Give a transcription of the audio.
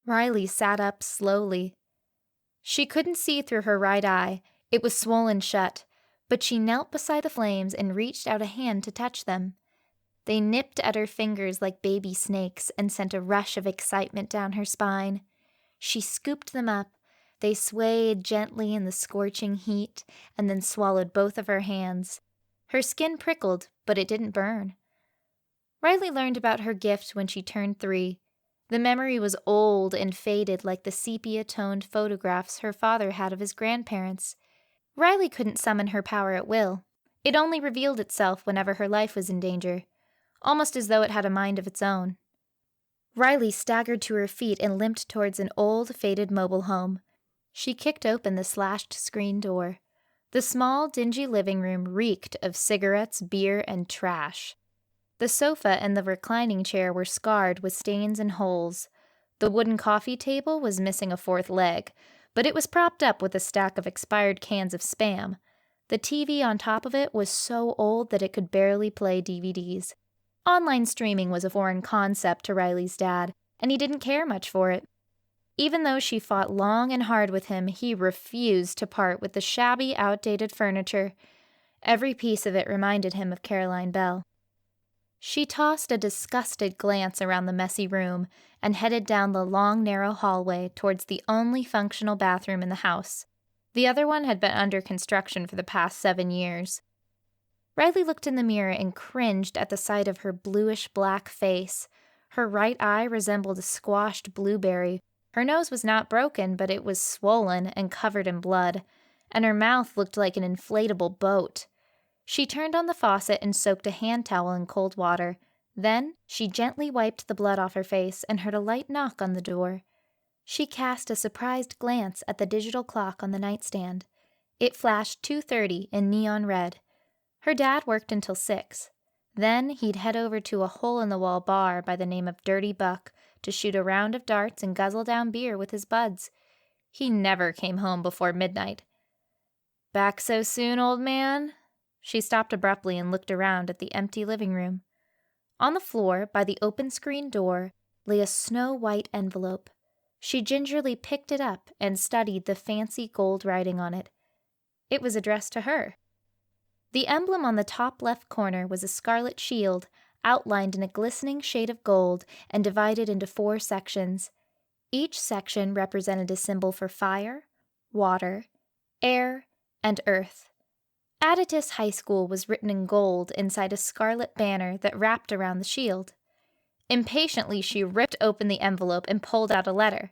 Riley sat up slowly. She couldn't see through her right eye. It was swollen shut, but she knelt beside the flames and reached out a hand to touch them. They nipped at her fingers like baby snakes and sent a rush of excitement down her spine. She scooped them up. They swayed gently in the scorching heat and then swallowed both of her hands. Her skin prickled, but it didn't burn. Riley learned about her gift when she turned 3. The memory was old and faded like the sepia-toned photographs her father had of his grandparents. Riley couldn't summon her power at will. It only revealed itself whenever her life was in danger, almost as though it had a mind of its own. Riley staggered to her feet and limped towards an old, faded mobile home. She kicked open the slashed screen door. The small, dingy living room reeked of cigarettes, beer, and trash. The sofa and the reclining chair were scarred with stains and holes. The wooden coffee table was missing a 4th leg, but it was propped up with a stack of expired cans of Spam. The TV on top of it was so old that it could barely play DVDs. Online streaming was a foreign concept to Riley's dad, and he didn't care much for it. Even though she fought long and hard with him, he refused to part with the shabby, outdated furniture. Every piece of it reminded him of Caroline Bell. She tossed a disgusted glance around the messy room and headed down the long, narrow hallway towards the only functional bathroom in the house. The other one had been under construction for the past 7 years. Riley looked in the mirror and cringed at the sight of her bluish-black face. Her right eye resembled a squashed blueberry. Her nose was not broken, but it was swollen and covered in blood, and her mouth looked like an inflatable boat. She turned on the faucet and soaked a hand towel in cold water. Then she gently wiped the blood off her face and heard a light knock on the door. She cast a surprised glance at the digital clock on the nightstand. It flashed 2:30 in neon red. Her dad worked until 6. Then he'd head over to a hole-in-the-wall bar by the name of Dirty Buck to shoot a round of darts and guzzle down beer with his buds. He never came home before midnight. "Back so soon, old man?" She stopped abruptly and looked around at the empty living room. On the floor, by the open screen door, lay a snow-white envelope. She gingerly picked it up and studied the fancy gold writing on it. It was addressed to her. The emblem on the top left corner was a scarlet shield, outlined in a glistening shade of gold and divided into 4 sections. Each section represented a symbol for fire, water, air, and earth. Aditus High School was written in gold inside a scarlet banner that wrapped around the shield. Impatiently, she ripped open the envelope and pulled out a letter.